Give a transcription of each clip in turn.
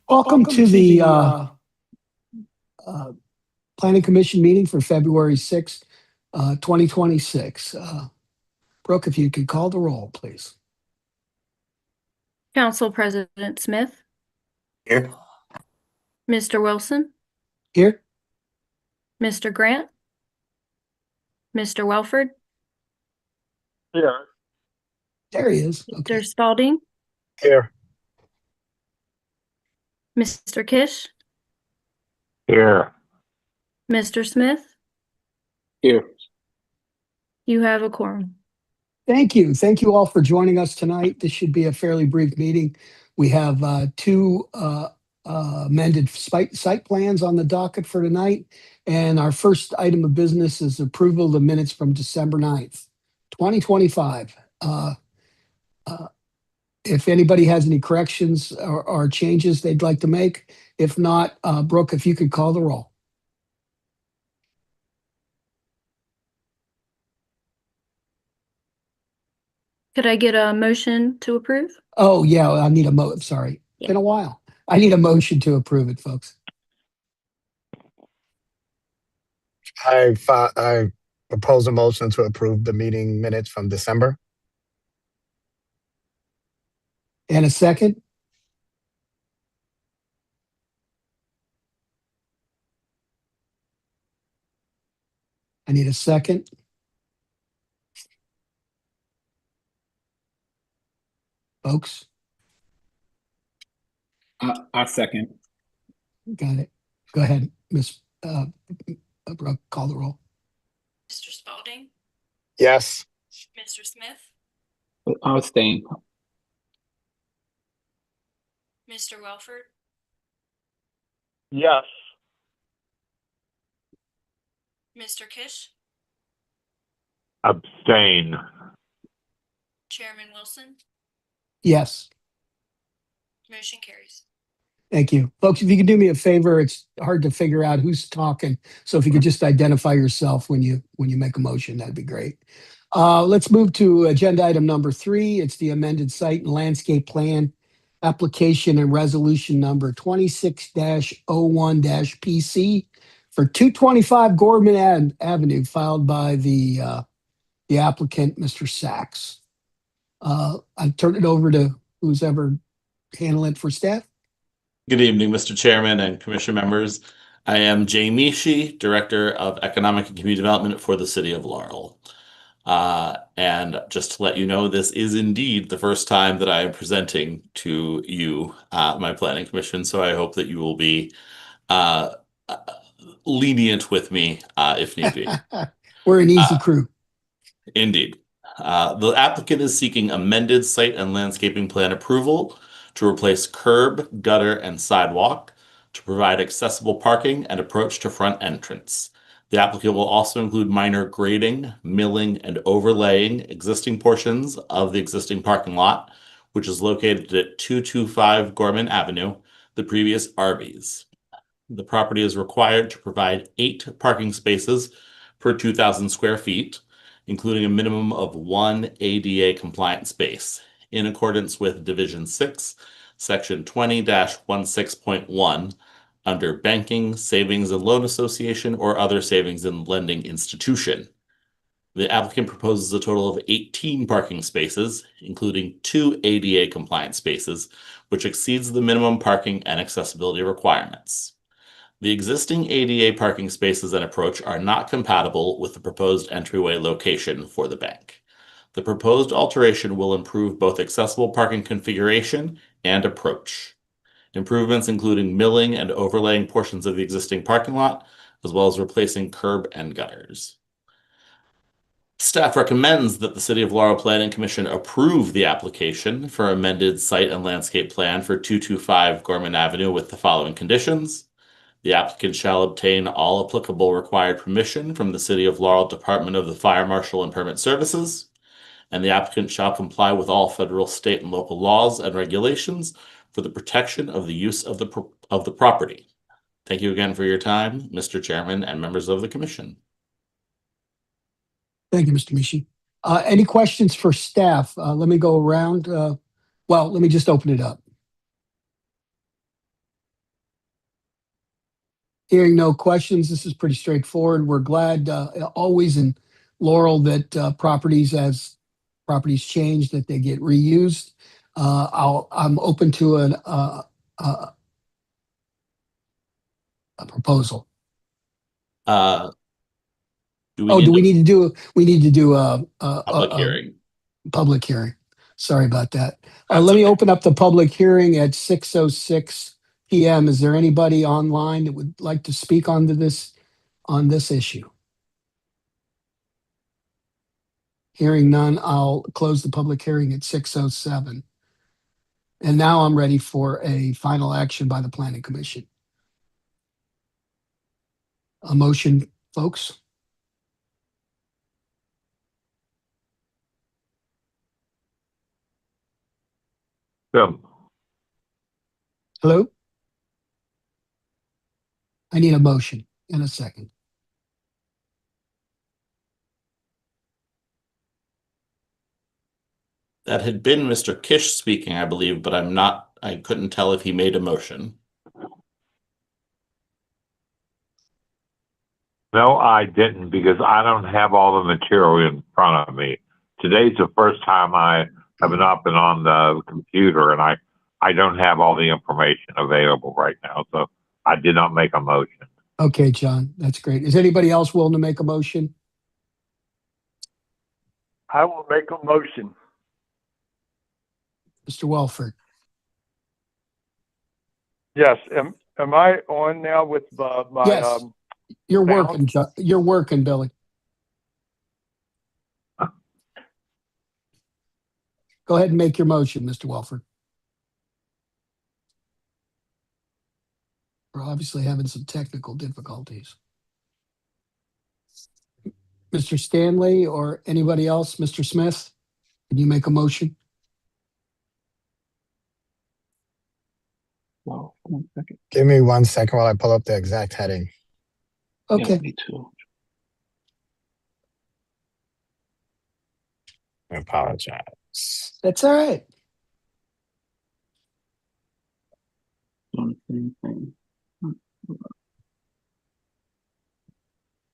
Welcome to the Planning Commission meeting for February 6th, 2026. Brooke, if you could call the roll, please. Council President Smith. Here. Mr. Wilson. Here. Mr. Grant. Mr. Welford. Here. There he is. Mr. Okay. Spalding. Here. Mr. Kish. Here. Mr. Smith. Here. You have a quorum. Thank you. Thank you all for joining us tonight. This should be a fairly brief meeting. We have two amended site plans on the docket for tonight. And our first item of business is approval of the minutes from December 9th, 2025. If anybody has any corrections or changes they'd like to make, if not, Brooke, if you could call the roll. Could I get a motion to approve? Oh, yeah, I need a sorry. Yeah. Been a while. I need a motion to approve it, folks. I propose a motion to approve the meeting minutes from December. And a second? I need a second. Folks, I second. got it. Go ahead, Miss Brooke, call the roll. Mr. Spalding. Yes. Mr. Smith. I'll abstain. Mr. Welford. Yes. Mr. Kish. Abstain. Chairman Wilson. Yes. Motion carries. Thank you. Folks, if you could do me a favor, it's hard to figure out who's talking. So if you could just identify yourself when you make a motion, that'd be great. Let's move to agenda item number 3. It's the amended site and landscape plan application and resolution number 26-01-PC for 225 Gorman Avenue, filed by the applicant, Mr. Sachs. I turn it over to who's ever handling it for staff. Good evening, Mr. Chairman and Commission members. I am Jay Mishi, Director of Economic and Community Development for the City of Laurel. And just to let you know, this is indeed the first time that I am presenting to you, my Planning Commission, so I hope that you will be lenient with me if need be. We're an easy crew. Indeed. The applicant is seeking amended site and landscaping plan approval to replace curb, gutter, and sidewalk to provide accessible parking and approach to front entrance. The applicant will also include minor grading, milling, and overlaying existing portions of the existing parking lot, which is located at 225 Gorman Avenue, the previous Arby's. The property is required to provide 8 parking spaces per 2,000 square feet, including a minimum of 1 ADA compliant space, in accordance with Division 6, Section 20-16.1, under Banking, Savings and Loan Association or other savings and lending institution. The applicant proposes a total of 18 parking spaces, including 2 ADA compliant spaces, which exceeds the minimum parking and accessibility requirements. The existing ADA parking spaces and approach are not compatible with the proposed entryway location for the bank. The proposed alteration will improve both accessible parking configuration and approach. Improvements including milling and overlaying portions of the existing parking lot, as well as replacing curb and gutters. Staff recommends that the City of Laurel Planning Commission approve the application for amended site and landscape plan for 225 Gorman Avenue with the following conditions. The applicant shall obtain all applicable required permission from the City of Laurel Department of the Fire Marshal and Permit Services, and the applicant shall comply with all federal, state, and local laws and regulations for the protection of the use of the property. Thank you again for your time, Mr. Chairman and members of the Commission. Thank you, Mr. Mishi. Any questions for staff? Let me go around. Well, let me just open it up. Hearing no questions, this is pretty straightforward. We're glad always in Laurel that as properties change, that they get reused. I'm open to a proposal. Do We need to do a public hearing? Public hearing. Sorry about that. That's Let me okay. open up the public hearing at 6:06 PM. Is there anybody online that would like to speak on this issue? Hearing none, I'll close the public hearing at 6:07. And now I'm ready for a final action by the Planning Commission. A motion, folks? Bill, Hello? I need a motion in a second. That had been Mr. Kish speaking, I believe, but I couldn't tell if he made a motion. no, I didn't because I don't have all the material in front of me. Today's the first time I have not been on the computer, and I don't have all the information available right now, so I did not make a motion. Okay, John, that's great. Is anybody else willing to make a motion? I will make a motion. Mr. Welford? Yes, am I on now with my, Yes. You're sound? working, you're working, Billy. Go ahead and make your motion, Mr. Welford. We're obviously having some technical difficulties. Mr. Stanley or anybody else? Mr. Smith, can you make a motion? Well, 1 second. Give me 1 second while I pull up the exact heading. Okay. Yeah, me too. I apologize. That's all right. Doing the same thing.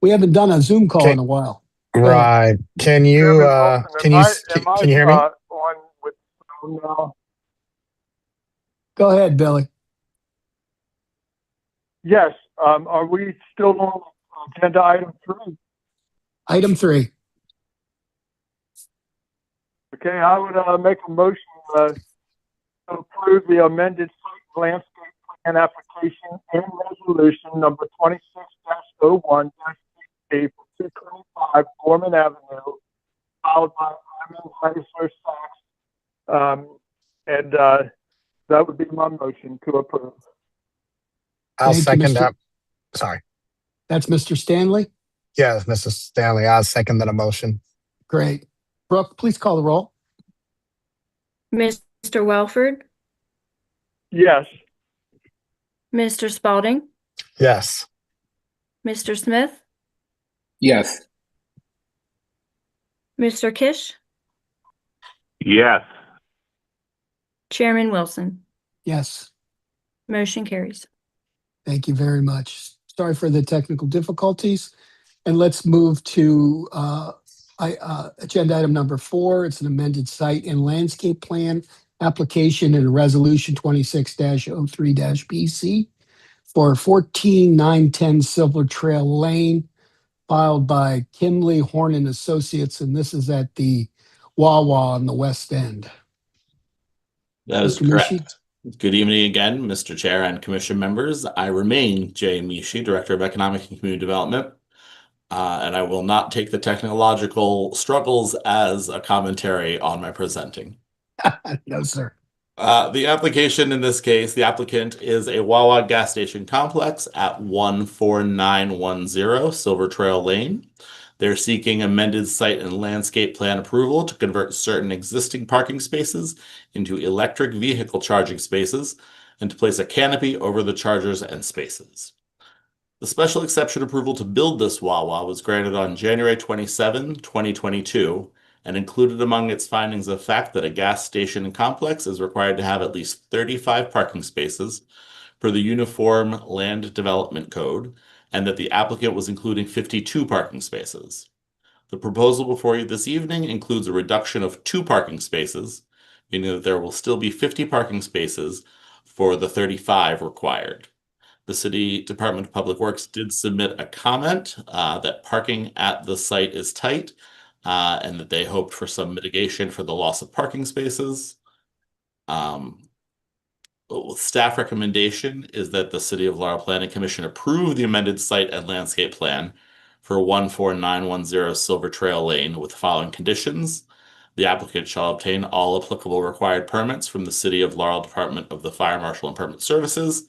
We haven't done a Zoom call Okay. in a while. Right. Can you can you hear me? On with sound now? Go ahead, Billy. Yes, are we still on agenda item 3? Item 3. Okay, I would make a motion to approve the amended site landscape plan application and resolution number 26-01-8 for 225 Gorman Avenue, filed by Ammon, Heisler, Sachs. And that would be my motion to approve. I'll Thank you, second Mr. that. Sorry. That's Mr. Stanley. Yes, Mr. Stanley, I'll second that motion. Great. Brooke, please call the roll. Mr. Welford, Yes. Mr. Spalding, Yes. Mr. Smith, Yes. Mr. Kish, Yes. Chairman Wilson. Yes. Motion carries. Thank you very much. Sorry for the technical difficulties. And let's move to agenda item number 4. It's an amended site and landscape plan application and a resolution 26-03-BC for 14910 Silver Trail Lane, filed by Kimley, Horn and Associates, and this is at the Wawa on the West End. That is Mr. Mishi? correct. Good evening again, Mr. Chair and Commission members. I remain Jay Mishi, Director of Economic and Community Development, and I will not take the technological struggles as a commentary on my presenting. No, sir. The application in this case, the applicant is a Wawa gas station complex at 14910 Silver Trail Lane. They're seeking amended site and landscape plan approval to convert certain existing parking spaces into electric vehicle charging spaces and to place a canopy over the chargers and spaces. The special exception approval to build this Wawa was granted on January 27, 2022, and included among its findings the fact that a gas station complex is required to have at least 35 parking spaces, per the Uniform Land Development Code, and that the applicant was including 52 parking spaces. The proposal before you this evening includes a reduction of 2 parking spaces, meaning that there will still be 50 parking spaces for the 35 required. The City Department of Public Works did submit a comment that parking at the site is tight and that they hoped for some mitigation for the loss of parking spaces. Staff recommendation is that the City of Laurel Planning Commission approve the amended site and landscape plan for 14910 Silver Trail Lane with the following conditions. The applicant shall obtain all applicable required permits from the City of Laurel Department of the Fire Marshal and Permit Services,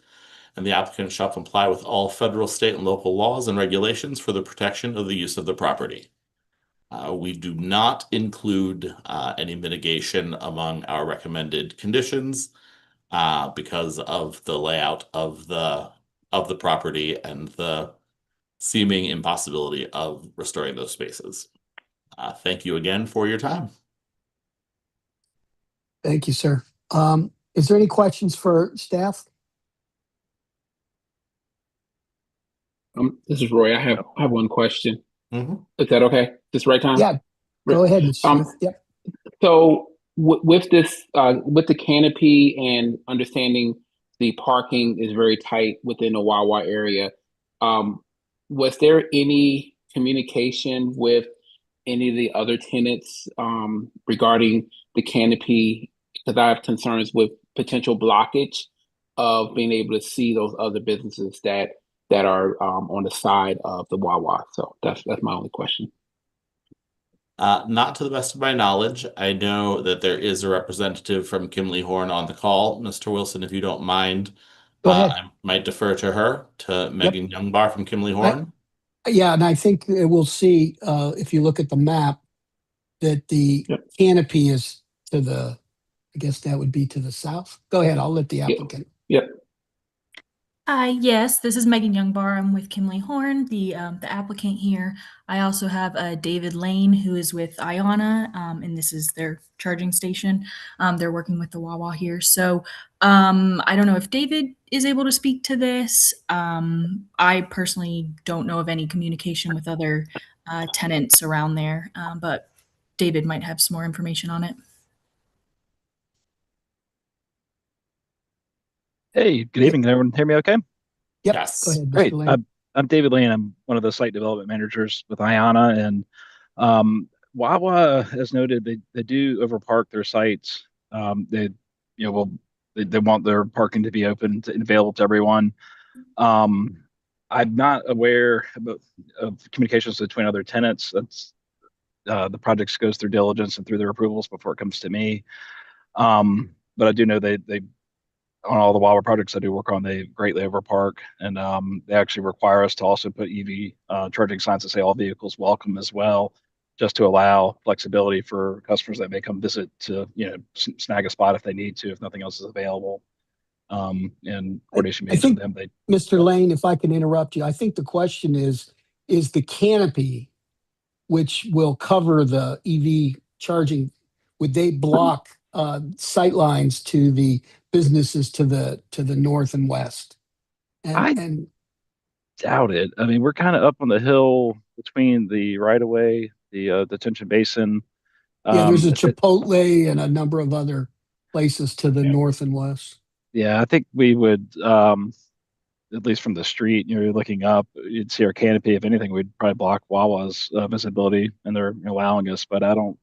and the applicant shall comply with all federal, state, and local laws and regulations for the protection of the use of the property. We do not include any mitigation among our recommended conditions because of the layout of the property and the seeming impossibility of restoring those spaces. Thank you again for your time. Thank you, sir. Is there any questions for staff? This is Roy. I have one question. Mhm. Is that okay? This right time? Yeah, go ahead, Mr. Smith. Yep. So with this, with the canopy and understanding the parking is very tight within the Wawa area, was there any communication with any of the other tenants regarding the canopy? Because I have concerns with potential blockage of being able to see those other businesses that are on the side of the Wawa. So that's my only question. Not to the best of my knowledge. I know that there is a representative from Kimley Horn on the call. Mr. Wilson, if you don't mind, Go ahead. I might defer to her, to Megan Youngbar from Kimley Horn. Yeah, and I think we'll see if you look at the map that the canopy is to the, I guess that would be to the south. Go ahead, I'll let the applicant. Yep. Yes, this is Megan Youngbar. I'm with Kimley Horn, the applicant here. I also have David Lane, who is with Iona, and this is their charging station. They're working with the Wawa here. So I don't know if David is able to speak to this. I personally don't know of any communication with other tenants around there, but David might have some more information on it. Hey, good evening. Can everyone hear me okay? Yep. Yes. Go ahead, Mr. Great. Lane. I'm David Lane. I'm one of the site development managers with Iona, and Wawa has noted they do overpark their sites. They want their parking to be open and available to everyone. I'm not aware of communications between other tenants. That's the project goes through diligence and through their approvals before it comes to me. But I do know they on all the Wawa projects I do work on, they greatly overpark, and they actually require us to also put EV charging signs that say all vehicles welcome as well, just to allow flexibility for customers that may come visit to snag a spot if they need to, if nothing else is available. And coordination I think, them. Mr. Lane, if I can interrupt you, I think the question is the canopy, which will cover the EV charging, would they block sight lines to the businesses to the north and west? And Doubt it. I mean, we're kind of up on the hill between the right of way, the detention basin. yeah, there's a Chipotle and a number of other places to the north and west. Yeah, I think we would, at least from the street, you're looking up, you'd see our canopy. If anything, we'd probably block Wawa's visibility, and they're allowing us. But I don't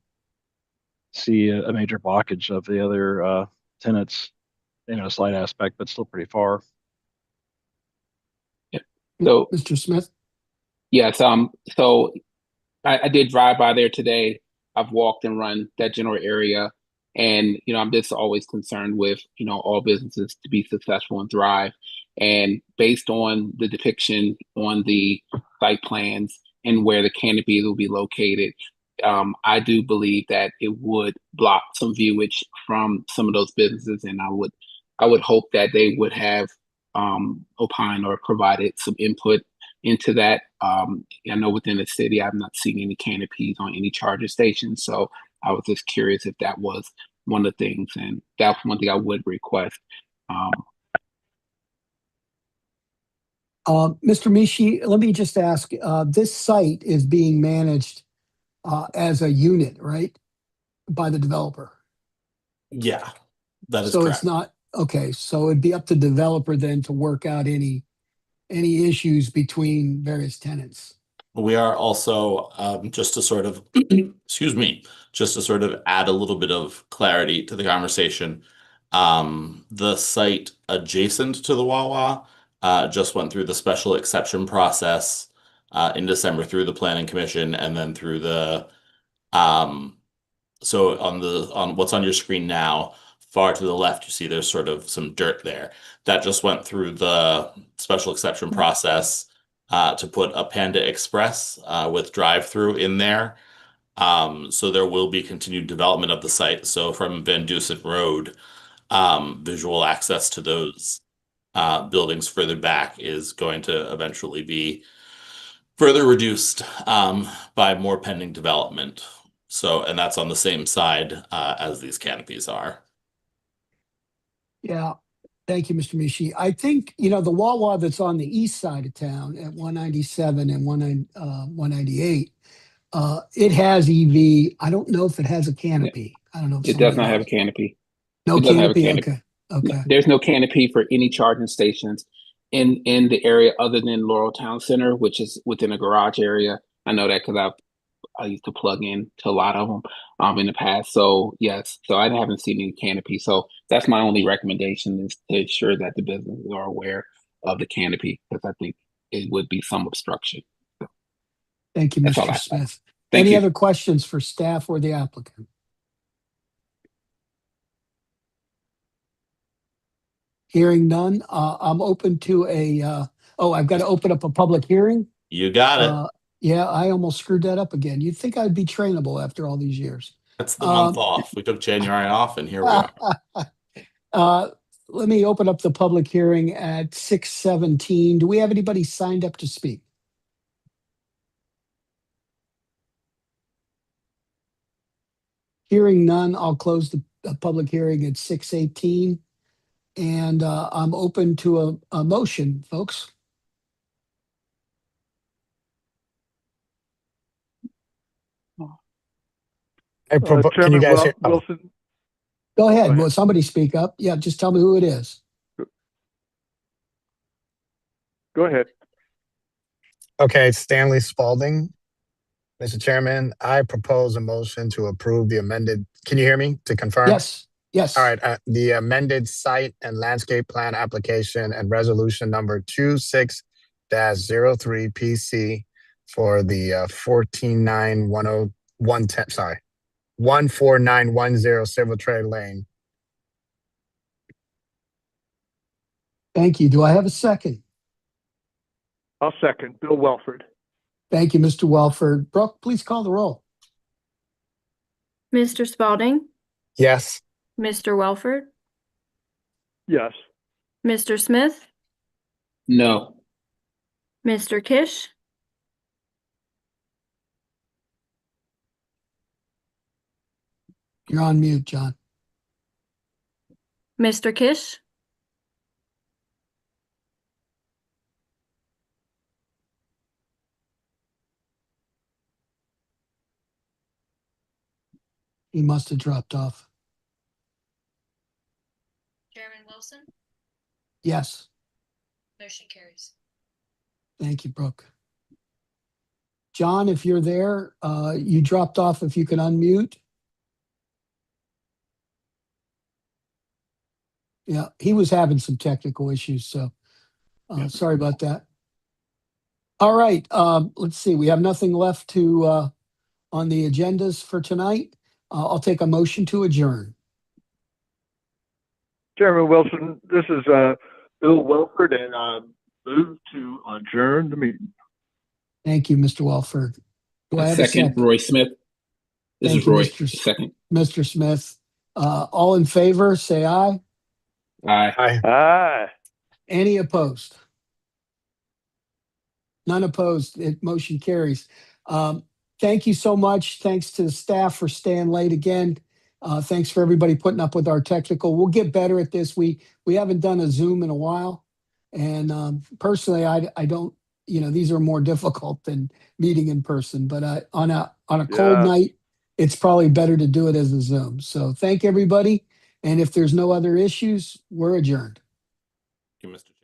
see a major blockage of the other tenants. A slight aspect, but still pretty far. So, Mr. Smith? yes, so I did drive by there today. I've walked and run that general area, and I'm just always concerned with all businesses to be successful and thrive. And based on the depiction on the site plans and where the canopy will be located, I do believe that it would block some viewage from some of those businesses, and I would hope that they would have opined or provided some input into that. I know within the city, I've not seen any canopies on any charger stations, so I was just curious if that was one of the things, and that's one thing I would request. Mr. Mishi, let me just ask, this site is being managed as a unit, right? By the developer. Yeah, that is So correct. it's not, okay, so it'd be up to the developer then to work out any issues between various tenants. We are also, just to sort of, excuse me, just to sort of add a little bit of clarity to the conversation. The site adjacent to the Wawa just went through the special exception process in December through the Planning Commission and then through the so on what's on your screen now, far to the left, you see there's sort of some dirt there. That just went through the special exception process to put a Panda Express with drive-through in there. So there will be continued development of the site. So from Van Dusen Road, visual access to those buildings further back is going to eventually be further reduced by more pending development. So, and that's on the same side as these canopies are. Yeah, thank you, Mr. Mishi. I think, the Wawa that's on the east side of town at 197 and 198, it has EV. I don't know if it has a canopy. I don't know if It does somebody not have a knows. canopy. No It doesn't have a canopy? canopy. Okay. There's no canopy for any charging stations in the area other than Laurel Town Center, which is within a garage area. I know that because I used to plug in to a lot of them in the past. So yes, so I haven't seen any canopy. So that's my only recommendation is to ensure that the businesses are aware of the canopy because I think it would be some obstruction. Thank you, That's all Mr. I have. Smith. Thank Any you. other questions for staff or the applicant? Hearing none, I'm open to I've got to open up a public hearing. You got it. Yeah, I almost screwed that up again. You'd think I'd be trainable after all these years. That's the month off. We took January off and here we are. Let me open up the public hearing at 6:17. Do we have anybody signed up to speak? Hearing none, I'll close the public hearing at 6:18. And I'm open to a motion, folks. Can you Chairman guys hear? Oh, Wilson. Go ahead. Go ahead. Will somebody speak up? Yeah, just tell me who it is. Go ahead. okay, Stanley Spalding. Mr. Chairman, I propose a motion to approve the amended. Can you hear me to confirm? Yes. All right. The amended site and landscape plan application and resolution number 26-03 PC for the 14910 Silver Trail Lane. Thank you. Do I have a second? I'll second. Bill Welford. Thank you, Mr. Welford. Brooke, please call the roll. Mr. Spalding, Yes. Mr. Welford, Yes. Mr. Smith, No. Mr. Kish, You're on mute, John. Mr. Kish, He must have dropped off. Chairman Wilson, Yes. motion carries. Thank you, Brooke. John, if you're there, you dropped off. If you can unmute. Yeah, he was having some technical issues, so sorry about that. All right, let's see. We have nothing left to on the agendas for tonight. I'll take a motion to adjourn. Chairman Wilson, this is Bill Welford, and I move to adjourn the meeting. Thank you, Mr. Welford. Do I have a second? Roy Smith. This Thank is you, Roy. Mr. Second. Mr. Smith. All in favor, say aye. Aye. Aye. Aye. Any opposed? None opposed. Motion carries. Thank you so much. Thanks to the staff for staying late again. Thanks for everybody putting up with our technical. We'll get better at this. We haven't done a Zoom in a while. And personally, I don't, these are more difficult than meeting in person, but on a cold Yeah. night, it's probably better to do it as a Zoom. So thank everybody. And if there's no other issues, we're adjourned. Thank you, Mr.